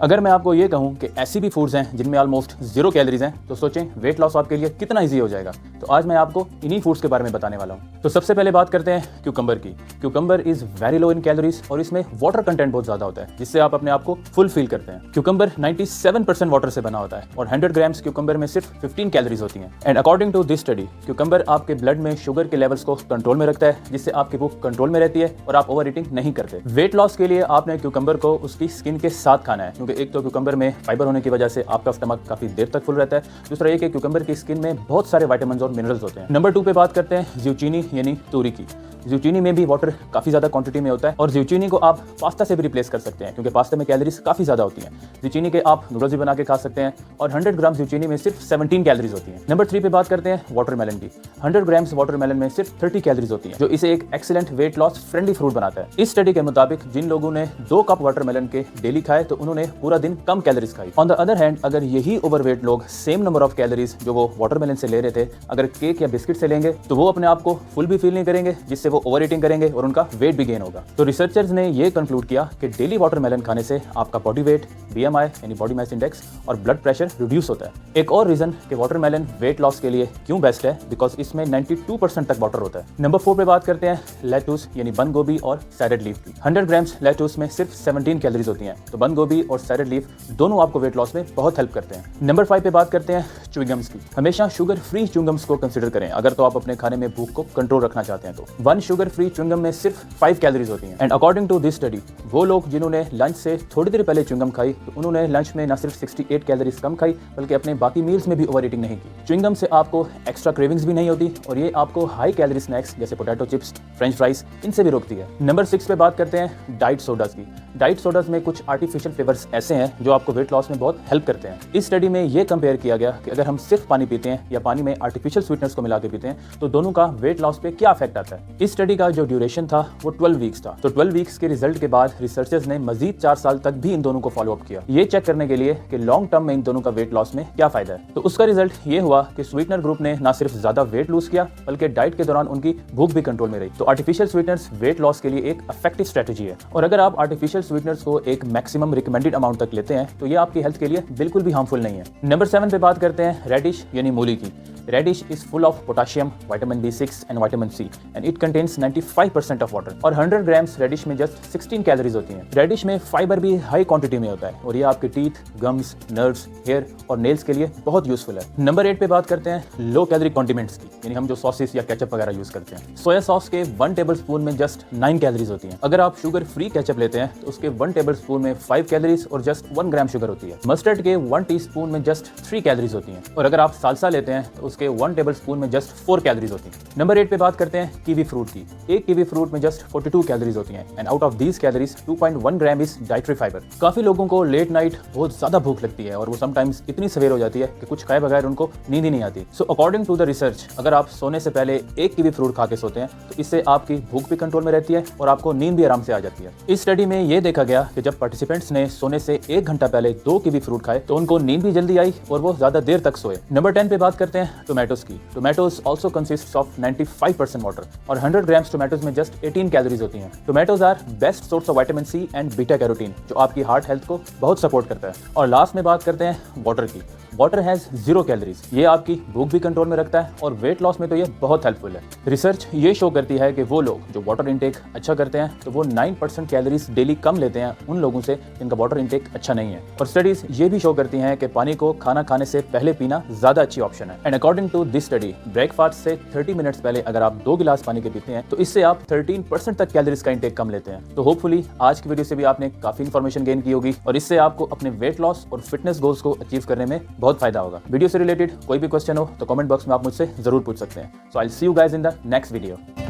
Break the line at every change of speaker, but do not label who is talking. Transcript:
अगर मैं आपको ये कहूँ कि ऐसी भी फूड्स हैं जिनमें ऑलमोस्ट 0 कैलोरीज हैं, तो सोचें वेट लॉस आपके लिए कितना ईजी हो जाएगा। तो आज मैं आपको इन्हीं फूड्स के बारे में बताने वाला हूँ। तो सबसे पहले बात करते हैं क्यूकम्बर की। Cucumber is very low in calories और इसमें वाटर कंटेंट बहुत ज्यादा होता है, जिससे आप अपने आप को फुल फील करते हैं। क्यूकम्बर 97% वाटर से बना होता है और 100 ग्राम्स क्यूकम्बर में सिर्फ 15 कैलोरीज होती हैं। And according to this study, cucumber आपके ब्लड में शुगर के लेवल्स को कंट्रोल में रखता है, जिससे आपकी भूख कंट्रोल में रहती है और आप ओवर ईटिंग नहीं करते। वेट लॉस के लिए आपने क्यूकम्बर को उसकी स्किन के साथ खाना है, क्योंकि एक तो क्यूकम्बर में फाइबर होने की वजह से आपका स्टमक काफी देर तक फुल रहता है। दूसरा ये कि क्यूकम्बर की स्किन में बहुत सारे विटामिन्स और मिनरल्स होते हैं। नंबर 2 पे बात करते हैं ज़ुचीनी यानी तूरी की। ज़ुचीनी में भी वाटर काफी ज्यादा क्वांटिटी में होता है और ज़ुचीनी को आप पास्ता से भी रिप्लेस कर सकते हैं, क्योंकि पास्ता में कैलोरीज काफी ज्यादा होती हैं। ज़ुचीनी के आप नूडल्स भी बना के खा सकते हैं और 100 ग्राम ज़ुचीनी में सिर्फ 17 कैलोरीज होती हैं। नंबर 3 पे बात करते हैं वाटरमेलन की। 100 ग्राम्स वाटरमेलन में सिर्फ 30 कैलोरीज होती हैं, जो इसे एक excellent weight loss friendly fruit बनाता है। इस स्टडी के मुताबिक जिन लोगों ने 2 कप वाटरमेलन के डेली खाए, तो उन्होंने पूरा दिन कम कैलोरीज खाई। ऑन द अदर हैंड, अगर यही ओवरवेट लोग सेम नंबर ऑफ कैलोरीज जो वो वाटरमेलन से ले रहे थे, अगर केक या बिस्किट से लेंगे, तो वो अपने आप को फुल भी फील नहीं करेंगे, जिससे वो ओवर ईटिंग करेंगे और उनका वेट भी गेन होगा। तो रिसर्चर्स ने ये कंक्लूड किया कि डेली वाटरमेलन खाने से आपका बॉडी वेट, BMI यानी बॉडी मास इंडेक्स और ब्लड प्रेशर रिड्यूस होता है। एक और रीजन कि वाटरमेलन वेट लॉस के लिए क्यों बेस्ट है, बिकॉज इसमें 92% तक वाटर होता है। नंबर 4 पे बात करते हैं लेटूस यानी बंद गोभी और सैलेड लीफ की। 100 ग्राम्स लेटूस में सिर्फ 17 कैलोरीज होती हैं, तो बंद गोभी और सैलेड लीफ दोनों आपको वेट लॉस में बहुत हेल्प करते हैं। नंबर 5 पे बात करते हैं च्युइंगम्स की। हमेशा शुगर फ्री च्युइंगम्स को कंसिडर करें अगर तो आप अपने खाने में भूख को कंट्रोल रखना चाहते हैं। तो 1 शुगर फ्री च्युइंगम में सिर्फ 5 कैलोरीज होती हैं। And according to this study, वो लोग जिन्होंने लंच से थोड़ी देर पहले च्युइंगम खाई, तो उन्होंने लंच में न सिर्फ 68 कैलोरीज कम खाई, बल्कि अपने बाकी मील्स में भी ओवर ईटिंग नहीं की। च्युइंगम से आपको एक्स्ट्रा क्रेविंग्स भी नहीं होती और ये आपको हाई कैलोरी स्नैक्स जैसे पोटैटो चिप्स, फ्रेंच फ्राइज, इनसे भी रोकती है। नंबर 6 पे बात करते हैं डाइट सोडास की। डाइट सोडास में कुछ आर्टिफिशियल फ्लेवर्स ऐसे हैं जो आपको वेट लॉस में बहुत हेल्प करते हैं। इस स्टडी में ये कंपेयर किया गया कि अगर हम सिर्फ पानी पीते हैं या पानी में आर्टिफिशियल स्वीटनर्स को मिला के पीते हैं, तो दोनों का वेट लॉस पे क्या इफेक्ट आता है। इस स्टडी का जो ड्यूरेशन था वो 12 वीक्स था। तो 12 वीक्स के रिजल्ट के बाद रिसर्चर्स ने मजीद 4 साल तक भी इन दोनों को फॉलो अप किया, ये चेक करने के लिए कि लॉन्ग टर्म में इन दोनों का वेट लॉस में क्या फायदा है। तो उसका रिजल्ट ये हुआ कि स्वीटनर ग्रुप ने ना सिर्फ ज्यादा वेट लूज किया, बल्कि डाइट के दौरान उनकी भूख भी कंट्रोल में रही। तो आर्टिफिशियल स्वीटनर्स वेट लॉस के लिए एक इफेक्टिव स्ट्रेटजी है, और अगर आप आर्टिफिशियल स्वीटनर्स को एक मैक्सिमम रिकमेंडेड अमाउंट तक लेते हैं, तो ये आपकी हेल्थ के लिए बिल्कुल भी हार्मफुल नहीं है। नंबर 7 पे बात करते हैं रेडिश यानी मूली की। Radish is full of potassium, vitamin B6 and vitamin C and it contains 95% of water। और 100 ग्राम्स रेडिश में जस्ट 16 कैलोरीज होती हैं। रेडिश में फाइबर भी हाई क्वांटिटी में होता है और ये आपके टीथ, गम्स, नर्व्स, हेयर और नेल्स के लिए बहुत यूजफुल है। नंबर 8 पे बात करते हैं लो कैलोरी कॉन्डिमेंट्स की, यानी हम जो सॉसेस या केचप वगैरह यूज करते हैं। सोया सॉस के 1 टेबल स्पून में जस्ट 9 कैलोरीज होती हैं। अगर आप शुगर फ्री केचप लेते हैं, तो उसके 1 टेबल स्पून में 5 कैलोरीज और जस्ट 1 ग्राम शुगर होती है। मस्टर्ड के 1 टीस्पून में जस्ट 3 कैलोरीज होती हैं, और अगर आप साल्सा लेते हैं, तो उसके 1 टेबल स्पून में जस्ट 4 कैलोरीज होती हैं। नंबर 8 पे बात करते हैं कीवी फ्रूट की। एक कीवी फ्रूट में जस्ट 42 कैलोरीज होती हैं and out of these calories 2.1 gram is dietary fibre. काफी लोगों को लेट नाइट बहुत ज्यादा भूख लगती है और वो समटाइम्स इतनी सवेर हो जाती है कि कुछ खाए बगैर उनको नींद ही नहीं आती। So according to the research, अगर आप सोने से पहले एक कीवी फ्रूट खा के सोते हैं, तो इससे आपकी भूख भी कंट्रोल में रहती है और आपको नींद भी आराम से आ जाती है। इस स्टडी में ये देखा गया कि जब पार्टिसिपेंट्स ने सोने से 1 घंटा पहले 2 कीवी फ्रूट खाए, तो उनको नींद भी जल्दी आई और वो ज्यादा देर तक सोए। नंबर 10 पे बात करते हैं टोमेटोज की। Tomatoes also consists of 95% water और 100 ग्राम्स टोमेटोज में जस्ट 18 कैलोरीज होती हैं। Tomatoes are best source of vitamin C and beta carotene, जो आपकी हार्ट हेल्थ को बहुत सपोर्ट करता है। और लास्ट में बात करते हैं वाटर की। वाटर हैज 0 कैलोरीज, ये आपकी भूख भी कंट्रोल में रखता है और वेट लॉस में तो ये बहुत हेल्पफुल है। रिसर्च ये शो करती है कि वो लोग जो वाटर इंटेक अच्छा करते हैं, तो वो 9% कैलोरीज डेली कम लेते हैं उन लोगों से जिनका वाटर इंटेक अच्छा नहीं है। और स्टडीज ये भी शो करती हैं कि पानी को खाना खाने से पहले पीना ज्यादा अच्छी ऑप्शन है। And according to this study, breakfast से 30 मिनट्स पहले अगर आप 2 गिलास पानी के पीते हैं, तो इससे आप 13% तक कैलोरीज का इंटेक कम लेते हैं। तो होपफुली आज की वीडियो से भी आपने काफी इन्फॉर्मेशन गेन की होगी और इससे आपको अपने वेट लॉस और फिटनेस गोल्स को अचीव करने में बहुत फायदा होगा। वीडियो से रिलेटेड कोई भी क्वेश्चन हो तो कमेंट बॉक्स में आप मुझसे जरूर पूछ सकते हैं। So I will see you guys in the next video.